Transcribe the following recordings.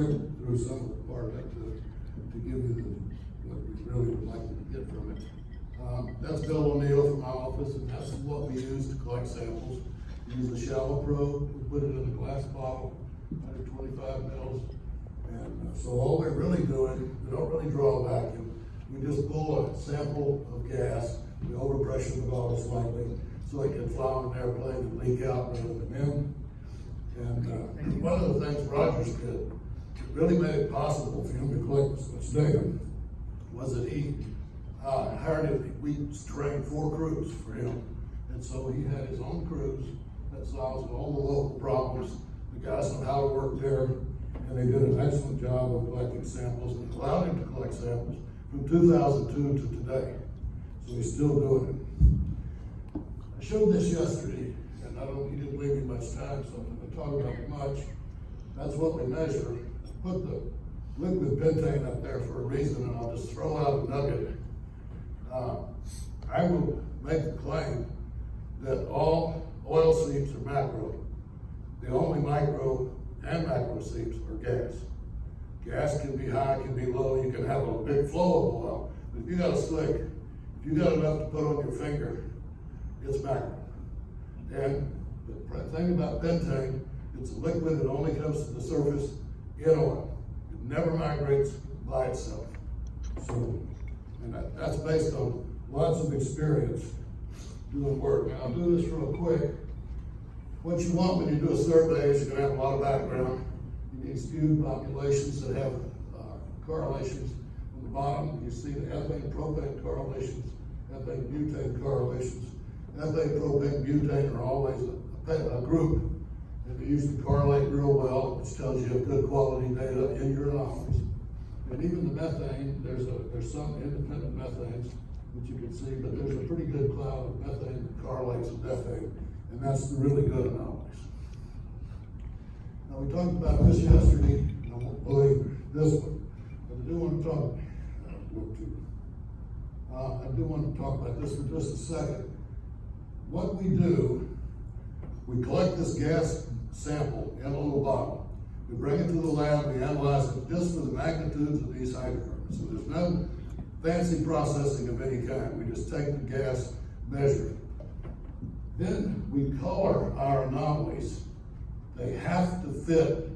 quick through some of the part of it to give you what you really would like to get from it. That's Bill O'Neill from my office, and that's what we use to collect samples. We use a shallow probe, we put it in a glass bottle, 125 mils. And so all we're really doing, we don't really draw a vacuum. We just pull a sample of gas, we overpressure the bottle slightly so it can fly on an airplane and leak out rather than in. And one of the things Rogers did, it really made it possible for him to collect this much data, was that he we trained 4 crews for him. And so he had his own crews that solved all the local problems. The guys know how to work there, and they did an excellent job of collecting samples and allowed him to collect samples from 2002 to today. So he's still doing it. I showed this yesterday, and he didn't leave me much time, so I'm going to talk about it much. That's what we measure. I put the liquid pentane up there for a reason, and I'll just throw out a nugget. I will make the claim that all oil seeps are macro. The only micro and macro seeps are gas. Gas can be high, can be low, you can have a big flow of oil, but if you got a slick, if you got enough to put on your finger, it's macro. And the thing about pentane, it's a liquid that only comes to the surface in oil. It never migrates by itself. So, and that's based on lots of experience doing work. Now I'll do this real quick. What you want when you do a survey is you're going to have a lot of background. You need skewed populations that have correlations. On the bottom, you see the ethane propane correlations, ethane butane correlations. Ethane propane butane are always a group, and they usually correlate real well, which tells you have good quality data in your anomalies. And even the methane, there's some independent methanes that you can see, but there's a pretty good cloud of methane that correlates with ethane, and that's the really good anomalies. Now we talked about this yesterday, and I won't believe this one, but I do want to talk about this for just a second. What we do, we collect this gas sample in a little bottle. We bring it to the lab, we analyze it just for the magnitudes of these hydrocarbons. So there's no fancy processing of any kind. We just take the gas, measure it. Then we color our anomalies. They have to fit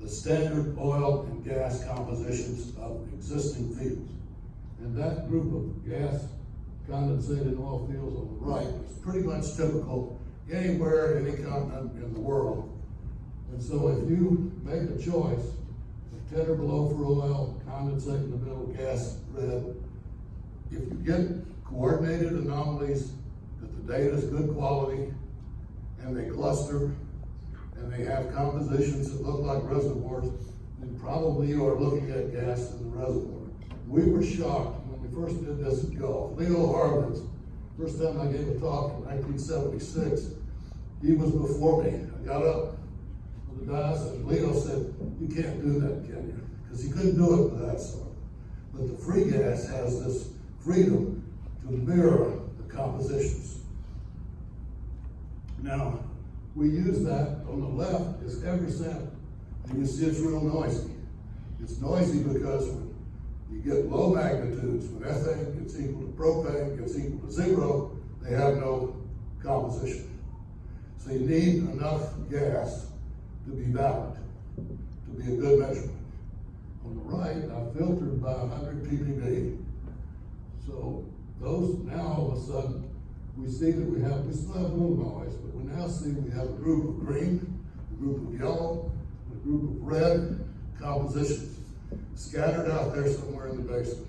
the standard oil and gas compositions of existing fields. And that group of gas condensated oil fields on the right is pretty much typical anywhere, any continent in the world. And so if you make a choice, 10 or below for oil, condensate in the middle, gas red, if you get coordinated anomalies, that the data is good quality, and they cluster, and they have compositions that look like reservoirs, then probably you are looking at gas in the reservoir. We were shocked when we first did this at Gulf. Leo Harlan's, first time I gave a talk in 1976, he was before me. I got up with the dais, and Leo said, "You can't do that, can you?" Because he couldn't do it with that soil. But the free gas has this freedom to mirror the compositions. Now, we use that. On the left is every sample, and you see it's real noisy. It's noisy because when you get low magnitudes, when ethane gets equal to propane, gets equal to 0, they have no composition. So you need enough gas to be valid, to be a good measurement. On the right, I filtered by 100 ppb. So those, now all of a sudden, we see that we still have a little noise, but we now see we have a group of green, a group of yellow, a group of red compositions scattered out there somewhere in the basin.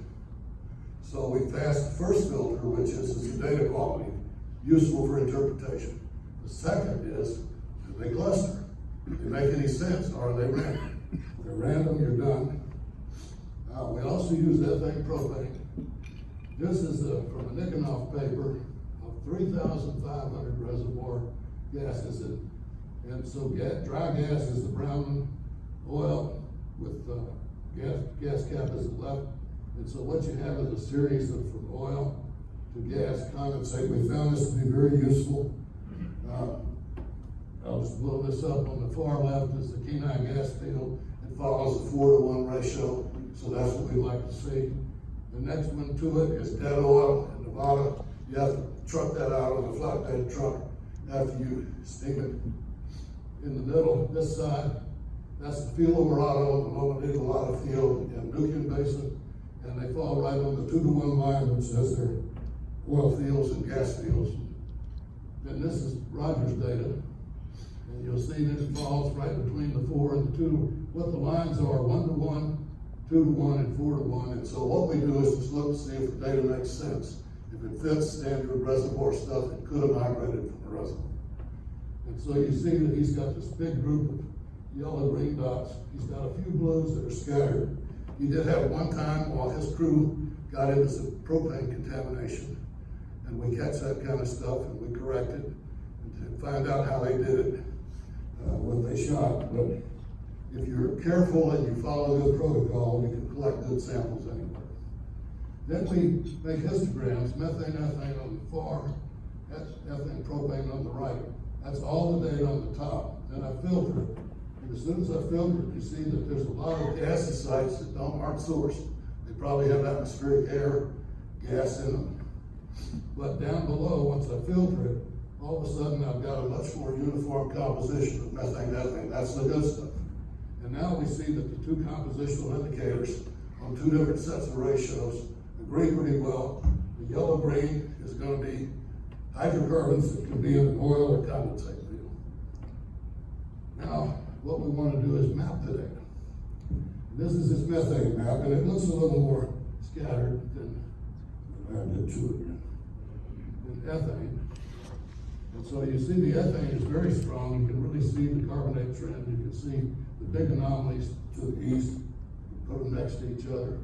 So we passed the first filter, which is the data quality, useful for interpretation. The second is, do they cluster? Do they make any sense, or are they random? If they're random, you're done. We also use ethane propane. This is from a Nikonov paper of 3,500 reservoir gases. And so dry gas is the brown oil with gas cap is the left. And so what you have is a series of from oil to gas condensate. We found this to be very useful. I'll just blow this up. On the far left is the Kenai gas field. It follows a 4-to-1 ratio, so that's what we like to see. The next one to it is dead oil in Nevada. You have to truck that out on a flatbed truck after you steam it. In the middle, this side, that's the field Dorado, the Loma de Lada field in Nubian Basin, and they fall right on the 2-to-1 line, which says they're oil fields and gas fields. Then this is Rogers data, and you'll see that it falls right between the 4 and the 2. What the lines are, 1-to-1, 2-to-1, and 4-to-1, and so what we do is just look to see if the data makes sense. If it fits standard reservoir stuff, it could have migrated from the reservoir. And so you see that he's got this big group of yellow-green dots. He's got a few blues that are scattered. He did have one time while his crew got into some propane contamination, and we catch that kind of stuff and we correct it and to find out how they did it, what they shot. But if you're careful and you follow the protocol, you can collect good samples anywhere. Then we make histograms, methane, ethane on the far, ethane, propane on the right. That's all the data on the top. Then I filter it. And as soon as I filter it, you see that there's a lot of gassy sites that don't mark source. They probably have atmospheric air, gas in them. But down below, once I filter it, all of a sudden I've got a much more uniform composition of methane, ethane. That's the good stuff. And now we see that the two compositional indicators on two different sets of ratios agree pretty well. The yellow-green is going to be hydrocarbons that could be in an oil or condensate field. Now, what we want to do is map the data. This is its methane map, and it looks a little more scattered than I did than ethane. And so you see the ethane is very strong. You can really see the carbonate trend. You can see the big anomalies to the east. Put them next to each other.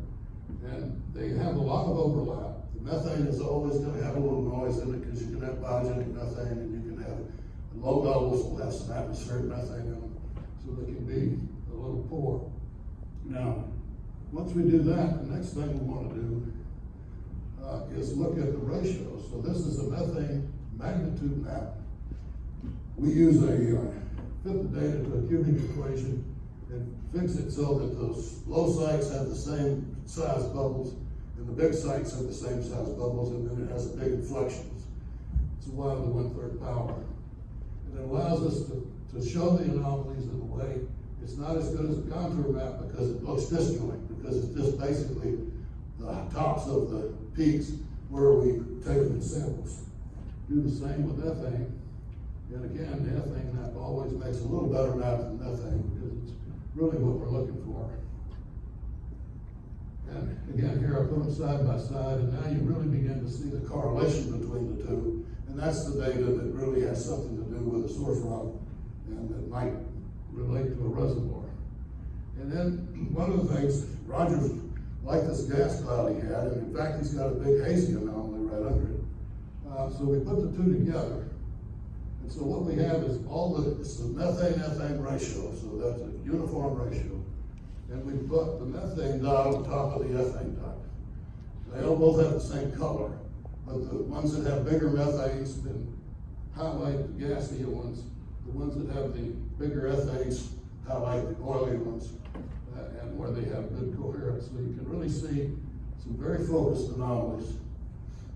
And they have a lot of overlap. The methane is always going to have a little noise in it because you can have biogenic methane and you can have low levels will have some atmospheric methane in them, so they can be a little poor. Now, once we do that, the next thing we want to do is look at the ratios. So this is a methane magnitude map. We use fit the data to a cubic equation and fix it so that those low sites have the same size bubbles and the big sites have the same size bubbles, and then it has a big inflections. It's 1 to the 1/3 power. And it allows us to show the anomalies in a way. It's not as good as a contour map because it looks disjoint, because it's just basically the tops of the peaks where we've taken the samples. Do the same with ethane. And again, the ethane map always makes a little better map than methane because it's really what we're looking for. And again, here I put them side by side, and now you really begin to see the correlation between the two. And that's the data that really has something to do with the source rock and that might relate to a reservoir. And then one of the things, Rogers liked this gas cloud he had, and in fact, he's got a big hazy anomaly right under it. So we put the two together. And so what we have is it's the methane-ethane ratio, so that's a uniform ratio. And we put the methane dot on top of the ethane dot. They don't both have the same color, but the ones that have bigger methanes then highlight the gassier ones. The ones that have the bigger ethanes highlight the oily ones, and where they have good coherence. So you can really see some very focused anomalies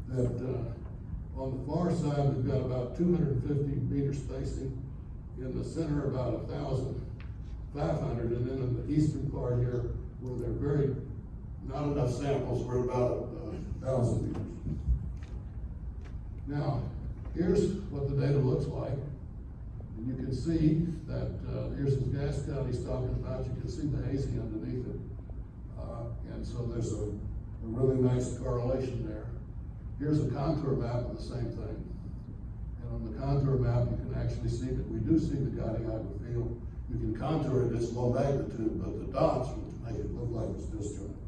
that on the far side, we've got about 250 meter spacing. In the center, about 1,500, and then in the eastern part here, where they're not enough samples, we're about 1,000 meters. Now, here's what the data looks like. And you can see that here's his gas cloud he's talking about. You can see the hazy underneath it. And so there's a really nice correlation there. Here's a contour map of the same thing. And on the contour map, you can actually see that we do see the guiding hydro field. You can contour it at low magnitude, but the dots will make it look like it's disjoint.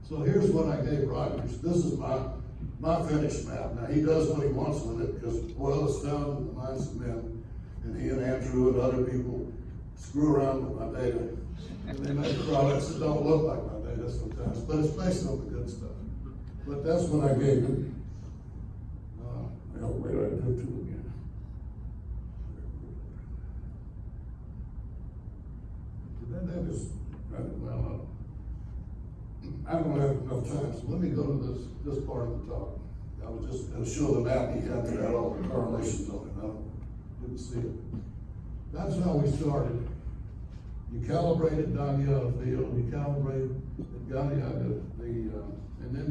So here's what I gave Rogers. This is my finished map. Now he does what he wants with it because oil is found in the mines of men, and he and Andrew and other people screw around with my data. And they make products that don't look like my data sometimes, but it's based on the good stuff. But that's what I gave him. Wait, I do too again. that is, well, I don't have enough time, so let me go to this part of the talk. I was just going to show the map he had that had all the correlations on it. I didn't see it. That's how we started. You calibrated down the other field, you calibrated the guy, and then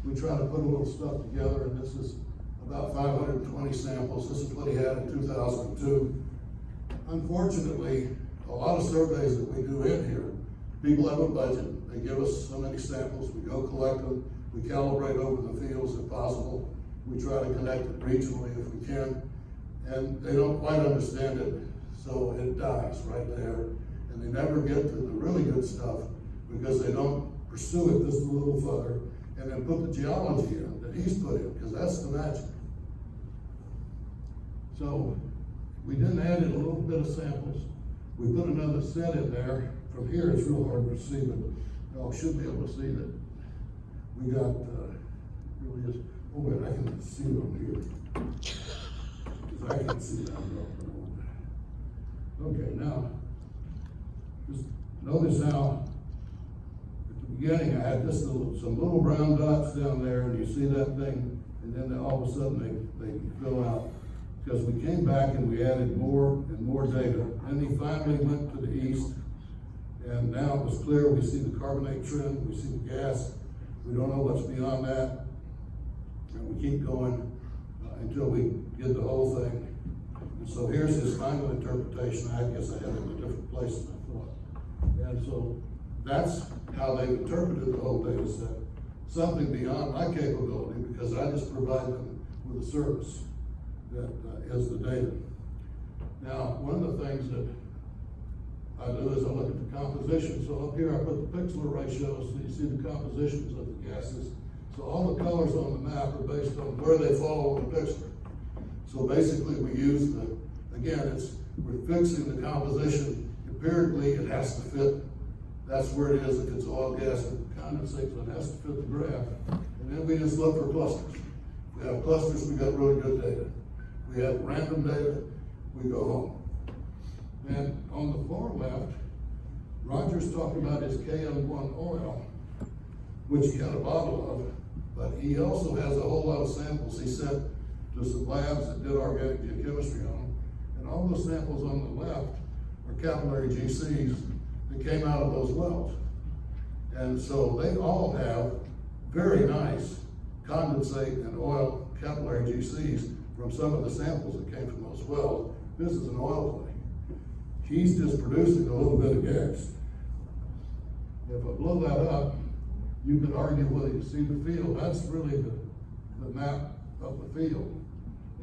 we try to put a little stuff together, and this is about 520 samples. This is what he had in 2002. Unfortunately, a lot of surveys that we do in here, people have a budget, they give us so many samples, we go collect them, we calibrate over the fields if possible, we try to connect it regionally if we can, and they don't quite understand it, so it dies right there. And they never get to the really good stuff because they don't pursue it just a little further and then put the geology in that he's put in, because that's the magic. So we then added a little bit of samples. We put another set in there. From here, it's real hard to see, but y'all should be able to see that we got, really is, oh wait, I can see it on here. Because I can't see that. Okay, now, just notice how at the beginning I had some little brown dots down there, and you see that thing, and then all of a sudden they fill out. Because we came back and we added more and more data. Then he finally went to the east, and now it was clear. We see the carbonate trend, we see the gas. We don't know what's beyond that. And we keep going until we get the whole thing. And so here's his final interpretation. I guess I had it in a different place than I thought. And so that's how they interpreted the whole data set. Something beyond my capability, because I just provide them with a service that is the data. Now, one of the things that I do is I look at the composition. So up here I put the pixel ratios, so you see the compositions of the gases. So all the colors on the map are based on where they fall on the picture. So basically we use we're fixing the composition. Empirically, it has to fit. That's where it is. If it's oil, gas, and condensate, so it has to fit the graph. And then we just look for clusters. If we have clusters, we got really good data. We have random data, we go home. And on the far left, Roger's talking about his KM1 oil, which he had a bottle of, but he also has a whole lot of samples he sent to some labs that did organic geochemistry on them. And all those samples on the left are capillary GCs that came out of those wells. And so they all have very nice condensate and oil capillary GCs from some of the samples that came from those wells. This is an oil play. He's just producing a little bit of gas. If I blow that up, you could argue whether you see the field. That's really the map of the field.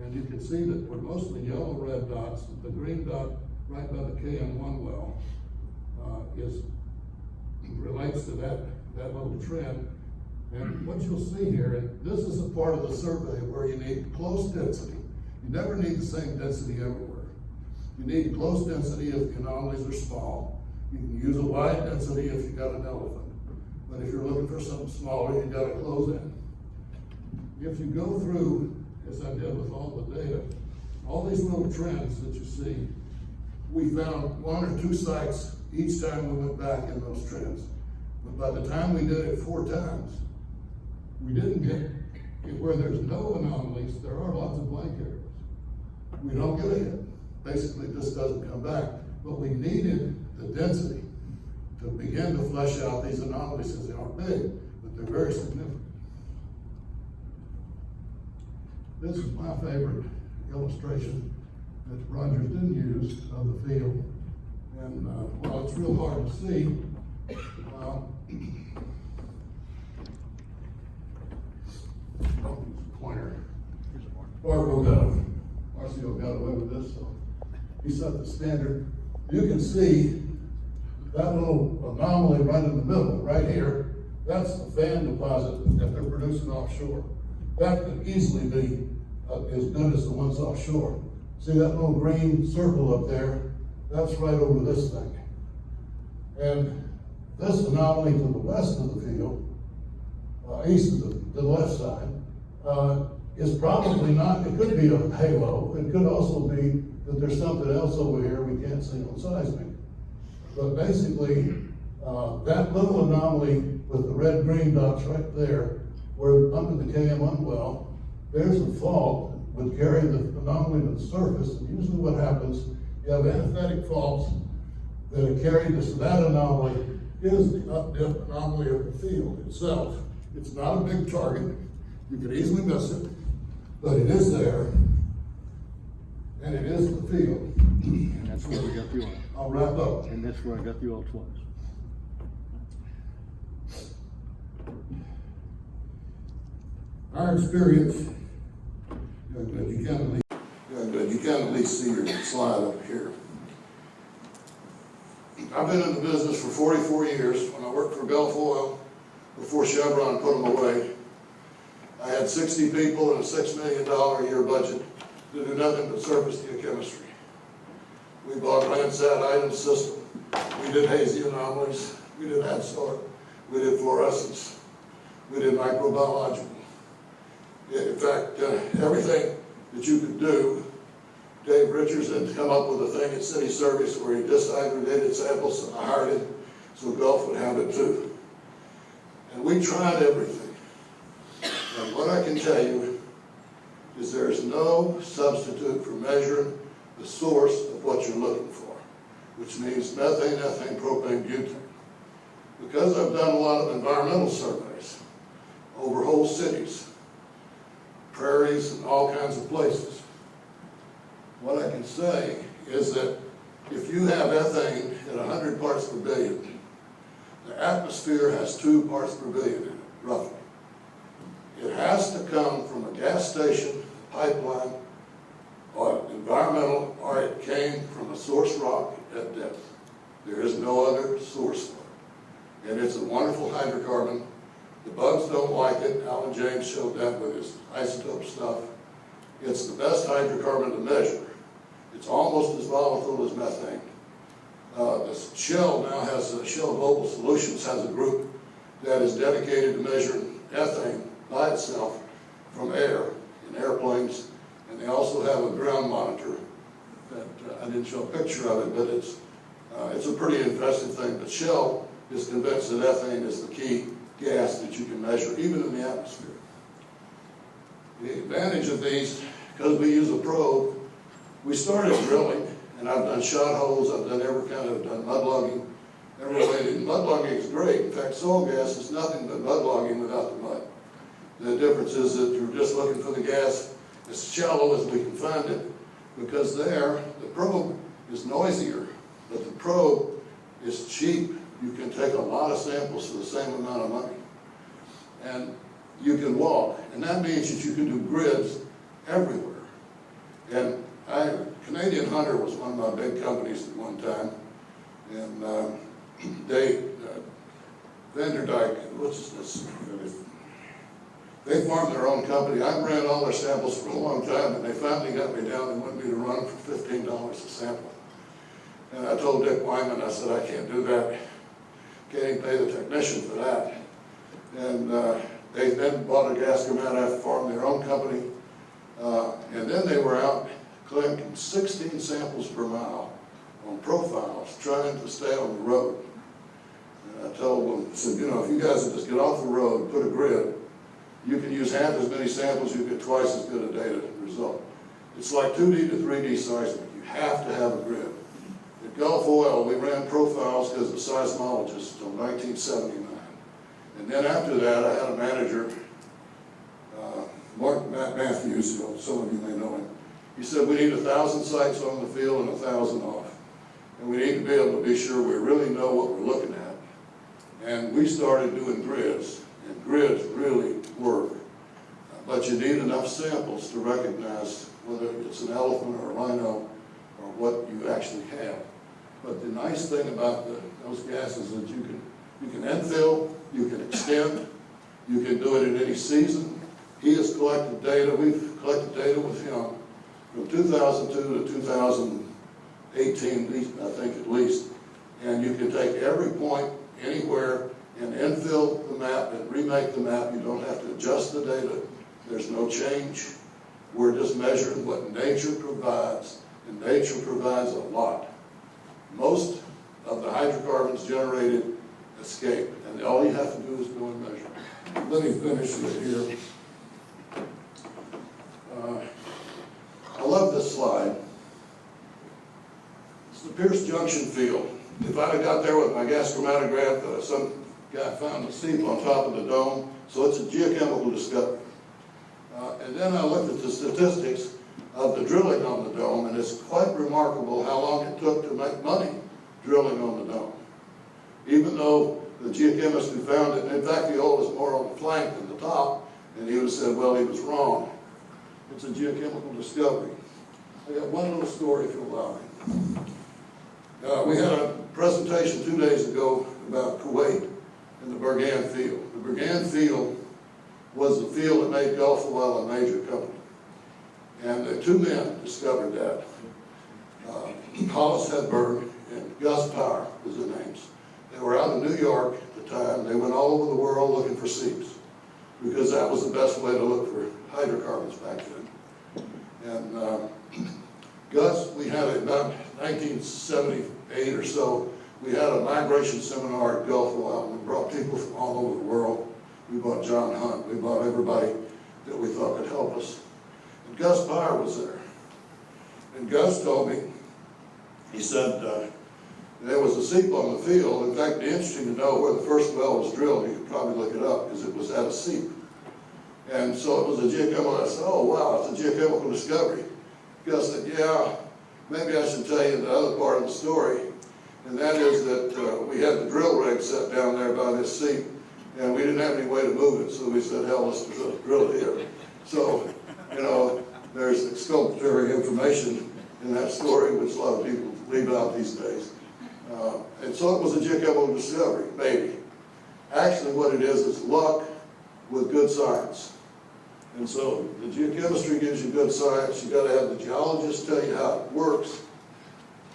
And you can see that we're mostly yellow red dots. The green dot right by the KM1 well relates to that little trend. And what you'll see here, and this is a part of the survey where you need close density. You never need the same density everywhere. You need close density if the anomalies are small. You can use a wide density if you got an elephant. But if you're looking for something smaller, you got to close in. If you go through, as I did with all the data, all these little trends that you see, we found 1 or 2 sites each time we went back in those trends. But by the time we did it 4 times, we didn't get where there's no anomalies. There are lots of blank areas. We don't get a hit. Basically, this doesn't come back. But we needed the density to begin to flesh out these anomalies, because they aren't big, but they're very significant. This is my favorite illustration that Rogers didn't use of the field. And while it's real hard to see, pointer. Marcio got away with this, so he set the standard. You can see that little anomaly right in the middle, right here. That's the fan deposit that they're producing offshore. That could easily be as good as the ones offshore. See that little green circle up there? That's right over this thing. And this anomaly to the west of the field, east of the left side, is probably not, it could be a halo. It could also be that there's something else over here we can't see on seismic. But basically, that little anomaly with the red-green dots right there, where under the KM1 well, there's a fault would carry the anomaly to the surface, and usually what happens, you have antithetic faults that are carried to that anomaly is the up-dip anomaly of the field itself. It's not a big target. You could easily miss it, but it is there, and it is the field. And that's where we got the oil. I'll wrap up. And that's where I got the oil twice. Our experience, you can at least see your slide up here. I've been in the business for 44 years. When I worked for Gulf Oil, before Chevron put them away, I had 60 people and a $6 million a year budget to do nothing but surface geochemistry. We bought Landsat item system. We did hazy anomalies. We did AdSort. We did fluorescence. We did microbiological. In fact, everything that you could do, Dave Richards had come up with a thing at City Service where he disaggregated samples, and I hired him so Gulf would have it too. And we tried everything. And what I can tell you is there is no substitute for measuring the source of what you're looking for, which means methane, ethane, propane, butane. Because I've done a lot of environmental surveys over whole cities, prairies, and all kinds of places, what I can say is that if you have ethane at 100 parts per billion, the atmosphere has 2 parts per billion in it, roughly. It has to come from a gas station, pipeline, or environmental, or it came from a source rock at depth. There is no other source for it. And it's a wonderful hydrocarbon. The bugs don't like it. Alan James showed that with his isotope stuff. It's the best hydrocarbon to measure. It's almost as volatile as methane. Shell now has, Shell Global Solutions has a group that is dedicated to measuring ethane by itself from air in airplanes, and they also have a ground monitor that I didn't show a picture of it, but it's a pretty impressive thing. But Shell is convinced that ethane is the key gas that you can measure, even in the atmosphere. The advantage of these, because we use a probe, we started drilling, and I've done shot holes, I've done done mud logging, every way. Mud logging is great. In fact, soil gas is nothing but mud logging without the mud. The difference is that you're just looking for the gas as shallow as we can find it, because there, the probe is noisier, but the probe is cheap. You can take a lot of samples for the same amount of money. And you can walk, and that means that you can do grids everywhere. And Canadian Hunter was one of my big companies at one time, and Vanderdyke, they formed their own company. I ran all their samples for a long time, and they finally got me down and wanted me to run for $15 a sample. And I told Dick Wyman, I said, I can't do that. Can't even pay the technician for that. And they then bought a gas chromatograph, formed their own company, and then they were out collecting 16 samples per mile on profiles, trying to stay on the road. And I told them, I said, if you guys would just get off the road, put a grid, you can use half as many samples, you get twice as good a data result. It's like 2D to 3D seismic. You have to have a grid. At Gulf Oil, we ran profiles because of seismologists until 1979. And then after that, I had a manager, Mark Matthews, some of you may know him. He said, we need 1,000 sites on the field and 1,000 off. And we need to be able to be sure we really know what we're looking at. And we started doing grids, and grids really work. But you need enough samples to recognize whether it's an elephant or a rhino or what you actually have. But the nice thing about those gases is that you can infill, you can extend, you can do it in any season. He has collected data, we've collected data with him from 2002 to 2018, I think at least. And you can take every point anywhere and infill the map and remake the map. You don't have to adjust the data. There's no change. We're just measuring what nature provides, and nature provides a lot. Most of the hydrocarbons generated escape. And all you have to do is go and measure. Let me finish it here. I love this slide. It's the Pierce Junction field. If I'd have got there with my gas chromatograph, some guy found a seep on top of the dome, so it's a geochemical discovery. And then I looked at the statistics of the drilling on the dome, and it's quite remarkable how long it took to make money drilling on the dome. Even though the geochemist who found it, in fact, the oil was more on the flank than the top, and he would have said, well, he was wrong. It's a geochemical discovery. I got one little story, if you'll allow me. We had a presentation 2 days ago about Kuwait and the Bergan field. The Bergan field was the field that made Gulf Oil a major company. And the two men discovered that. Hollis Hedberg and Gus Power was their names. They were out in New York at the time. They went all over the world looking for seeps because that was the best way to look for hydrocarbons back then. And Gus, we had about 1978 or so, we had a migration seminar at Gulf Oil. We brought people from all over the world. We brought John Hunt. We brought everybody that we thought could help us. And Gus Power was there. And Gus told me, he said, there was a seep on the field. In fact, it's interesting to know where the first well was drilled. You could probably look it up because it was at a seep. And so it was a geochemical. I said, oh, wow, it's a geochemical discovery. Gus said, yeah, maybe I should tell you the other part of the story. And that is that we had the drill rig set down there by this seep, and we didn't have any way to move it. So we said, hell, let's drill it here. So, you know, there's exculpatory information in that story, which a lot of people leave out these days. And so it was a geochemical discovery, maybe. Actually, what it is luck with good science. And so the geochemistry gives you good science. You've got to have the geologists tell you how it works.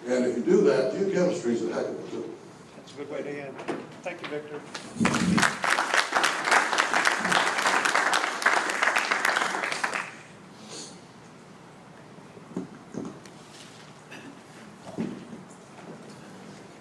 And if you do that, geochemistry is a heck of a tool. That's a good way to end. Thank you, Victor.